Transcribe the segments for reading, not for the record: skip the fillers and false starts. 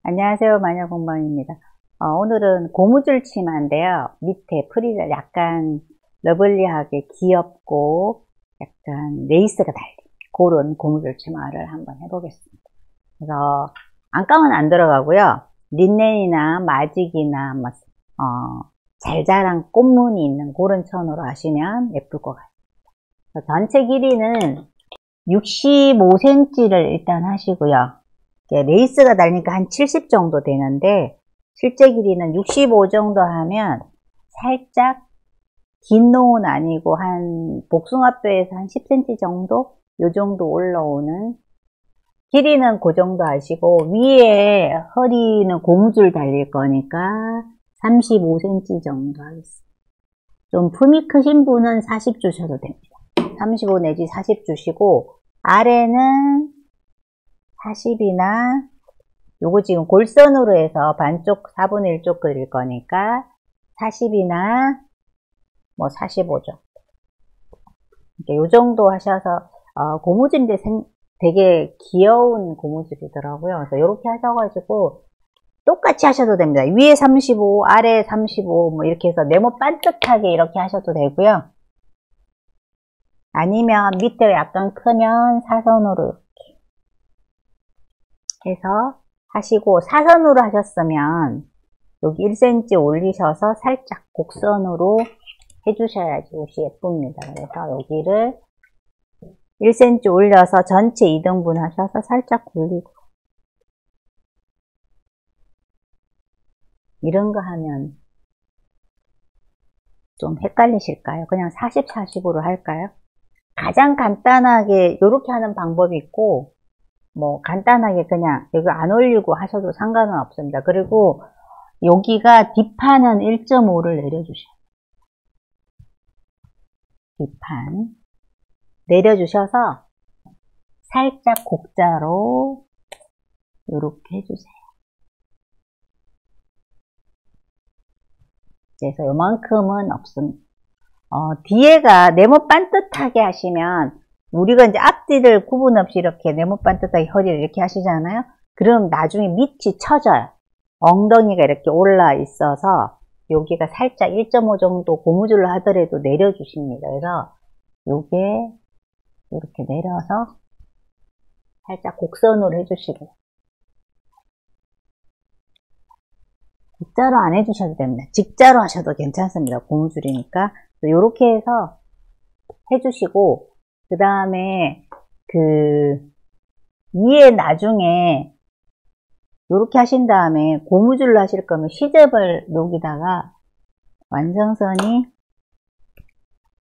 안녕하세요. 마녀공방입니다. 오늘은 고무줄 치마인데요. 밑에 프리를 약간 러블리하게 귀엽고 약간 레이스가 달린 그런 고무줄 치마를 한번 해보겠습니다. 그래서 안감은 안 들어가고요. 린넨이나 마직이나 뭐, 잘 자란 꽃무늬 있는 그런 천으로 하시면 예쁠 것 같아요. 전체 길이는 65cm를 일단 하시고요. 레이스가 달리니까 한 70 정도 되는데 실제 길이는 65 정도 하면 살짝 긴 노은 아니고 한 복숭아뼈에서 한 10cm 정도? 요 정도 올라오는 길이는 그 정도 하시고 위에 허리는 고무줄 달릴 거니까 35cm 정도 하겠습니다. 좀 품이 크신 분은 40 주셔도 됩니다. 35 내지 40 주시고 아래는 40이나 요거 지금 골선으로 해서 반쪽 4분의 1쪽 그릴 거니까 40이나 뭐 45죠. 요 정도 하셔서 고무줄인데 되게 귀여운 고무줄이더라고요. 그래서 이렇게 하셔가지고 똑같이 하셔도 됩니다. 위에 35, 아래 35 뭐 이렇게 해서 네모 반듯하게 이렇게 하셔도 되고요. 아니면 밑에 약간 크면 사선으로 해서 하시고 사선으로 하셨으면 여기 1cm 올리셔서 살짝 곡선으로 해주셔야지 옷이 예쁩니다. 그래서 여기를 1cm 올려서 전체 2등분 하셔서 살짝 굴리고 이런 거 하면 좀 헷갈리실까요? 그냥 40, 40으로 할까요? 가장 간단하게 이렇게 하는 방법이 있고 뭐 간단하게 그냥 여기 안 올리고 하셔도 상관은 없습니다. 그리고 여기가 뒷판은 1.5를 내려주셔요. 뒷판 내려주셔서 살짝 곡자로 이렇게 해주세요. 그래서 요만큼은 없습니다. 뒤에가 네모 반듯하게 하시면 우리가 이제 앞뒤를 구분 없이 이렇게 네모 반듯하게 허리를 이렇게 하시잖아요. 그럼 나중에 밑이 처져요. 엉덩이가 이렇게 올라 있어서 여기가 살짝 1.5 정도 고무줄로 하더라도 내려주십니다. 그래서 요게 이렇게 내려서 살짝 곡선으로 해주시고 직자로 안 해주셔도 됩니다. 직자로 하셔도 괜찮습니다. 고무줄이니까 이렇게 해서 해주시고 그 다음에 위에 나중에 이렇게 하신 다음에 고무줄로 하실 거면 시접을 여기다가 완성선이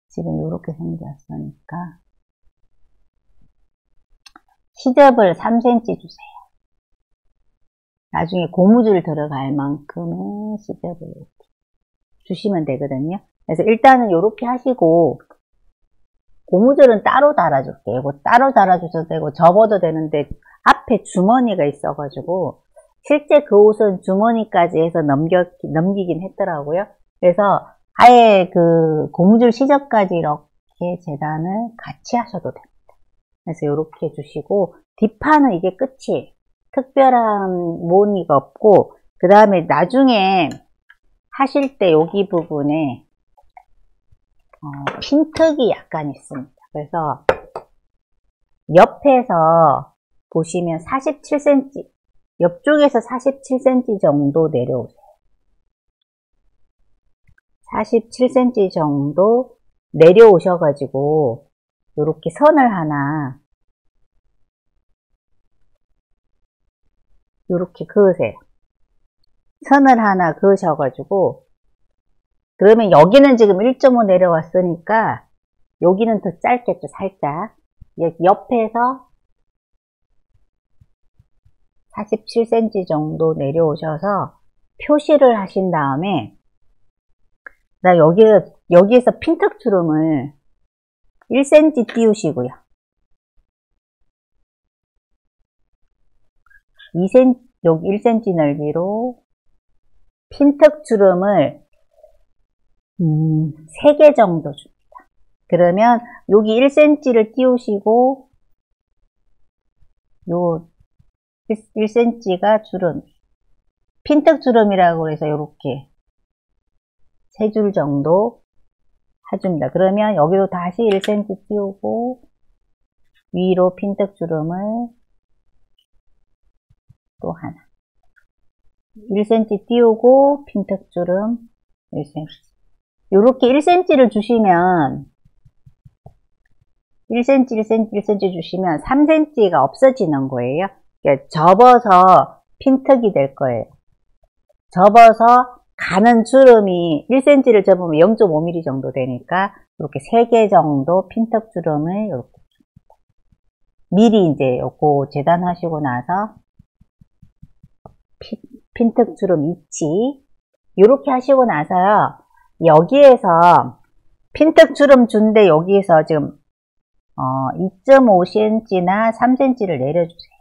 지금 이렇게 생겼으니까 시접을 3cm 주세요. 나중에 고무줄 들어갈 만큼의 시접을 이렇게 주시면 되거든요. 그래서 일단은 이렇게 하시고 고무줄은 따로 달아줄게요. 이거 따로 달아주셔도 되고 접어도 되는데 앞에 주머니가 있어가지고 실제 그 옷은 주머니까지 해서 넘기긴 했더라고요. 그래서 아예 그 고무줄 시접까지 이렇게 재단을 같이 하셔도 됩니다. 그래서 이렇게 해주시고 뒷판은 이게 끝이에요. 특별한 무늬가 없고 그 다음에 나중에 하실 때 여기 부분에 핀특이 약간 있습니다. 그래서 옆에서 보시면 47cm 옆쪽에서 47cm 정도 내려오세요. 47cm 정도 내려오셔가지고 이렇게 선을 하나 이렇게 그으세요. 선을 하나 그으셔가지고 그러면 여기는 지금 1.5 내려왔으니까 여기는 더 짧겠죠. 살짝 옆에서 47cm 정도 내려오셔서 표시를 하신 다음에 여기에서 핀턱 주름을 1cm 띄우시고요. 여기 1cm 넓이로 핀턱 주름을 3개 정도 줍니다. 그러면 여기 1cm를 띄우시고 요 1cm가 주름 핀특주름이라고 해서 이렇게 3줄 정도 해줍니다. 그러면 여기도 다시 1cm 띄우고 위로 핀특주름을 또 하나 1cm 띄우고 핀특주름 1cm 이렇게 1cm를 주시면 1cm, 1cm, 1cm 주시면 3cm가 없어지는 거예요. 그러니까 접어서 핀특이 될 거예요. 접어서 가는 주름이 1cm를 접으면 0.5mm 정도 되니까 이렇게 3개 정도 핀특 주름을 이렇게 미리 이제 요거 재단하시고 나서 핀특 주름 위치 이렇게 하시고 나서요. 여기에서 핀특 주름 준데 여기에서 지금 2.5cm나 3cm를 내려주세요.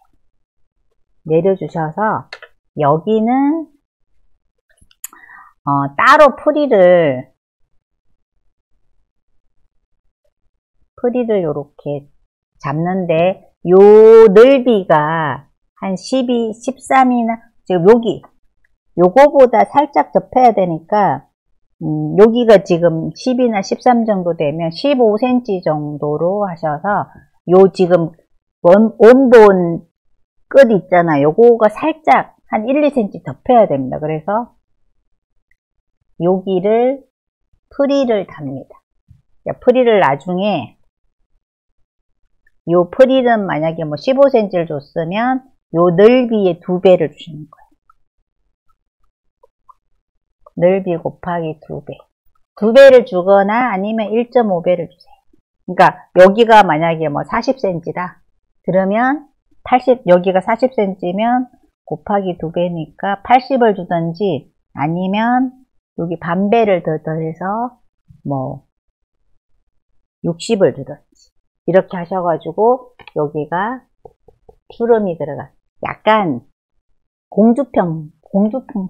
내려주셔서 여기는 따로 프릴을 이렇게 잡는데 요 넓이가 한 12, 13이나 지금 요거보다 살짝 접해야 되니까 여기가 지금 10이나 13 정도 되면 15cm 정도로 하셔서 요 지금 원본 끝 있잖아요. 요거가 살짝 한 1, 2cm 덮여야 됩니다. 그래서 여기를 프릴을 답니다. 프릴을 나중에 요 프릴은 만약에 뭐 15cm를 줬으면 요 넓이의 2배를 주시는 거예요. 넓이 곱하기 2배. 2배를 주거나 아니면 1.5배를 주세요. 그러니까 여기가 만약에 뭐 40cm다. 그러면 여기가 40cm면 곱하기 2배니까 80을 주든지 아니면 여기 반배를 더 더해서 뭐 60을 주든지 이렇게 하셔가지고 여기가 주름이 들어가. 약간 공주평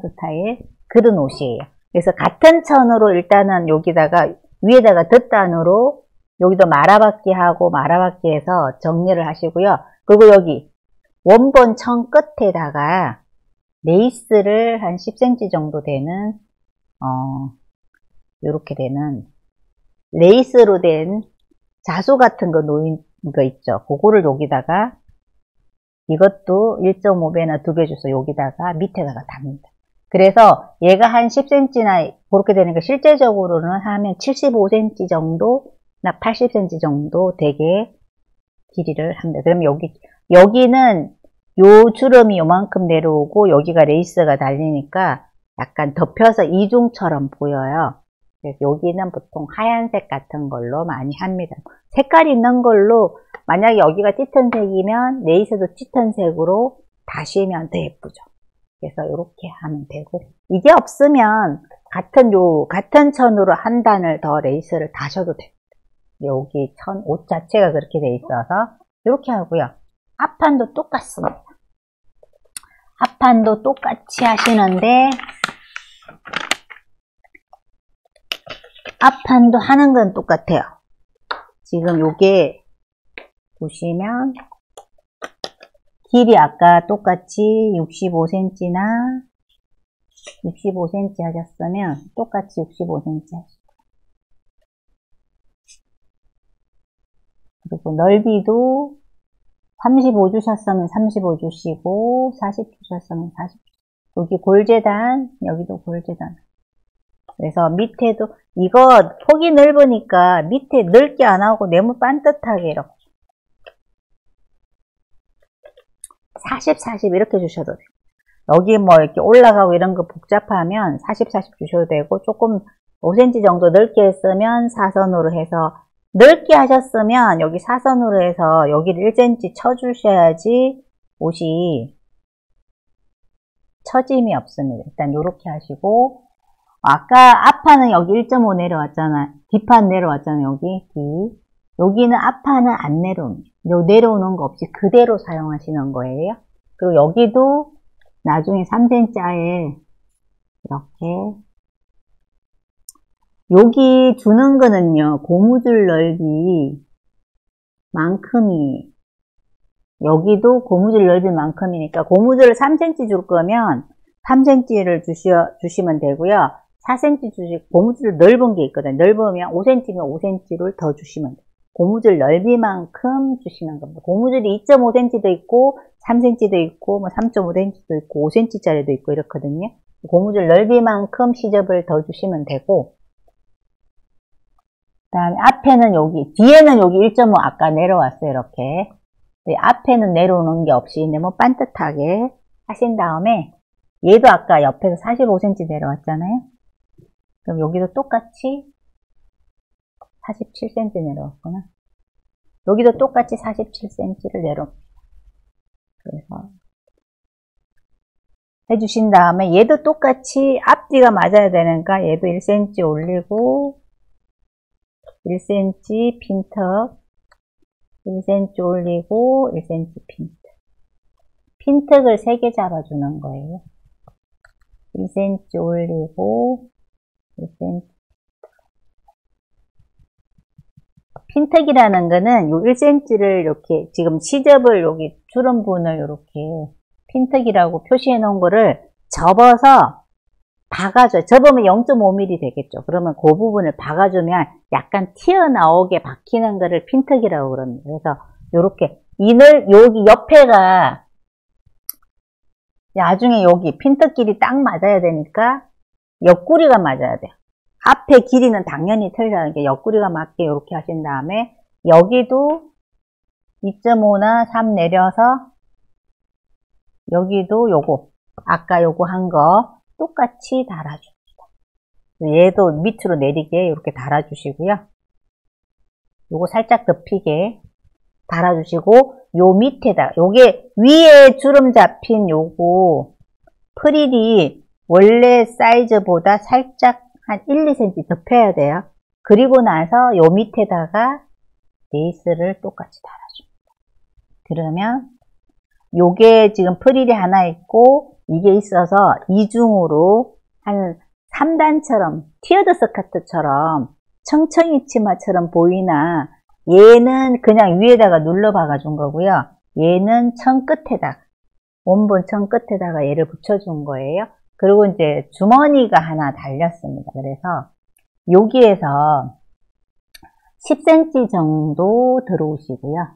스타일 그런 옷이에요. 그래서 같은 천으로 일단은 여기다가 위에다가 덧단으로 여기도 말아받기 하고 말아받기 해서 정리를 하시고요. 그리고 여기 원본 천 끝에다가 레이스를 한 10cm 정도 되는 요렇게 되는 레이스로 된 자수 같은 거 놓인 거 있죠. 그거를 여기다가 이것도 1.5배나 2배 줘서 여기다가 밑에다가 답니다. 그래서 얘가 한 10cm나 그렇게 되니까 실제적으로는 하면 75cm 정도나 80cm 정도 되게 길이를 합니다. 그럼 여기는 요 주름이 요만큼 내려오고 여기가 레이스가 달리니까 약간 덮여서 이중처럼 보여요. 그래서 여기는 보통 하얀색 같은 걸로 많이 합니다. 색깔 있는 걸로 만약에 여기가 짙은색이면 레이스도 짙은색으로 다시면 더 예쁘죠. 그래서 이렇게 하면 되고 이게 없으면 같은 천으로 한 단을 더 레이스를 다셔도 됩니다. 여기 옷 자체가 그렇게 돼 있어서 이렇게 하고요. 앞판도 똑같습니다. 앞판도 똑같이 하시는데 앞판도 하는 건 똑같아요. 지금 요게 보시면 길이 아까 똑같이 65cm나 65cm 하셨으면 똑같이 65cm 하시고 그리고 넓이도 35 주셨으면 35 주시고 40 주셨으면 40 여기 골재단 여기도 골재단 그래서 밑에도 이거 폭이 넓으니까 밑에 넓게 안 하고 네모 반듯하게 이렇게 40, 40 이렇게 주셔도 돼요. 여기 뭐 이렇게 올라가고 이런 거 복잡하면 40, 40 주셔도 되고 조금 5cm 정도 넓게 했으면 사선으로 해서 넓게 하셨으면 여기 사선으로 해서 여기를 1cm 쳐주셔야지 옷이 처짐이 없습니다. 일단 이렇게 하시고 아까 앞판은 여기 1.5 내려왔잖아요. 뒷판 내려왔잖아요. 여기 뒤. 여기는 앞판은 안 내려옵니다. 내려오는 거 없이 그대로 사용하시는 거예요. 그리고 여기도 나중에 3cm 아예 이렇게 여기 주는 거는요. 고무줄 넓이 만큼이 여기도 고무줄 넓이 만큼이니까 고무줄을 3cm 줄 거면 3cm를 주시면 되고요. 4cm 고무줄 넓은 게 있거든요. 넓으면 5cm면 5cm를 더 주시면 돼요. 고무줄 넓이만큼 주시는 겁니다. 고무줄이 2.5cm도 있고 3cm도 있고 뭐 3.5cm도 있고 5cm짜리도 있고 이렇거든요. 고무줄 넓이만큼 시접을 더 주시면 되고, 그 다음에 앞에는 여기, 뒤에는 여기 1.5 아까 내려왔어요. 이렇게. 앞에는 내려오는 게 없이 너무 반듯하게 하신 다음에, 얘도 아까 옆에서 45cm 내려왔잖아요. 그럼 여기도 똑같이 47cm 내려왔구나. 여기도 똑같이 47cm를 내려옵니다. 그래서 해주신 다음에 얘도 똑같이 앞뒤가 맞아야 되니까 얘도 1cm 올리고 1cm 핀턱 1cm 올리고 1cm 핀턱. 핀턱을 3개 잡아주는 거예요. 1cm 올리고 1cm. 핀턱이라는 거는 요 1cm를 이렇게 지금 시접을 여기 주름분을 이렇게 핀턱이라고 표시해 놓은 거를 접어서 박아줘요. 접으면 0.5mm 되겠죠. 그러면 그 부분을 박아주면 약간 튀어나오게 박히는 거를 핀턱이라고 그럽니다. 그래서 요렇게 여기 옆에가 나중에 여기 핀턱끼리 딱 맞아야 되니까 옆구리가 맞아야 돼요. 앞에 길이는 당연히 틀려요. 옆구리가 맞게 이렇게 하신 다음에 여기도 2.5나 3 내려서 여기도 요거 아까 요거 한 거 똑같이 달아줍니다. 얘도 밑으로 내리게 이렇게 달아주시고요. 요거 살짝 덮이게 달아주시고 요 밑에다 요게 위에 주름 잡힌 요거 프릴이 원래 사이즈보다 살짝 한 1, 2cm 덮여야 돼요. 그리고 나서 요 밑에다가 레이스를 똑같이 달아줍니다. 그러면 요게 지금 프릴이 하나 있고 이게 있어서 이중으로 한 3단처럼 티어드 스커트처럼 청청이 치마처럼 보이나 얘는 그냥 위에다가 눌러 박아준 거고요. 얘는 청 끝에다가 원본 청 끝에다가 얘를 붙여준 거예요. 그리고 이제 주머니가 하나 달렸습니다. 그래서 여기에서 10cm 정도 들어오시고요.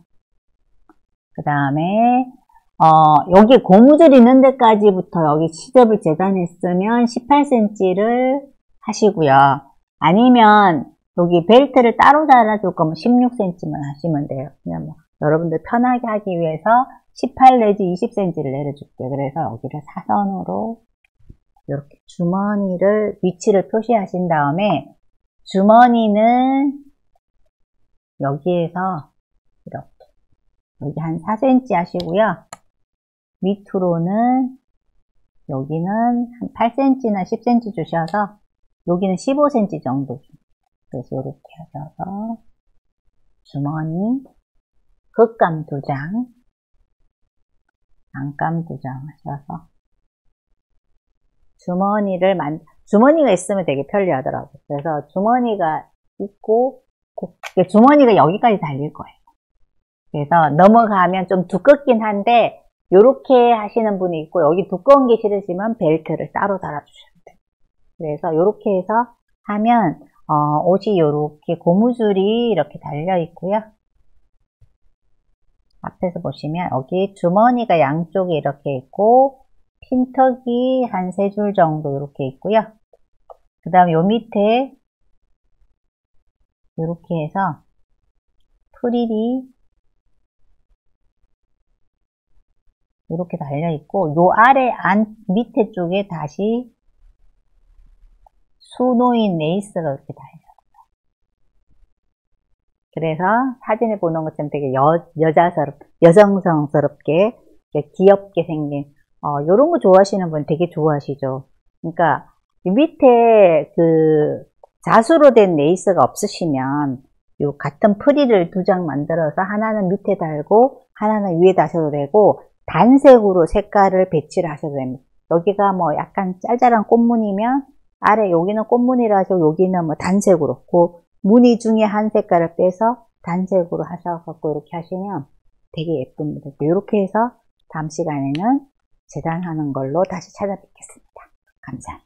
그 다음에 여기 고무줄 있는 데까지부터 여기 시접을 재단했으면 18cm를 하시고요. 아니면 여기 벨트를 따로 달아줄 거면 16cm만 하시면 돼요. 그냥 뭐 여러분들 편하게 하기 위해서 18 내지 20cm를 내려줄게요. 그래서 여기를 사선으로 이렇게 주머니를 위치를 표시하신 다음에 주머니는 여기에서 이렇게 여기 한 4cm 하시고요. 밑으로는 여기는 한 8cm나 10cm 주셔서 여기는 15cm 정도 줍니다. 그래서 이렇게 하셔서 주머니 겉감 2장 안감 2장 하셔서 주머니가 있으면 되게 편리하더라고요. 그래서 주머니가 있고 주머니가 여기까지 달릴 거예요. 그래서 넘어가면 좀 두껍긴 한데 요렇게 하시는 분이 있고 여기 두꺼운 게 싫으시면 벨트를 따로 달아주셔야 돼요. 그래서 요렇게 해서 하면 옷이 요렇게 고무줄이 이렇게 달려 있고요. 앞에서 보시면 여기 주머니가 양쪽에 이렇게 있고 핀턱이 한 3줄 정도 이렇게 있고요. 그 다음 요 밑에 이렇게 해서 프릴이 이렇게 달려 있고 요 아래 밑에 쪽에 다시 수놓인 레이스가 이렇게 달려요. 그래서 사진에 보는 것처럼 되게 여성스럽게 귀엽게 생긴 요런 거 좋아하시는 분 되게 좋아하시죠. 그러니까 이 밑에 그 자수로 된 레이스가 없으시면 요 같은 프릴을 2장 만들어서 하나는 밑에 달고 하나는 위에 다셔도 되고 단색으로 색깔을 배치를 하셔도 됩니다. 여기가 뭐 약간 짤짤한 꽃무늬면 아래 여기는 꽃무늬라 하시고 여기는 뭐 단색으로 그 무늬 중에 한 색깔을 빼서 단색으로 하셔갖고 이렇게 하시면 되게 예쁩니다. 이렇게 해서 다음 시간에는 재단하는 걸로 다시 찾아뵙겠습니다. 감사합니다.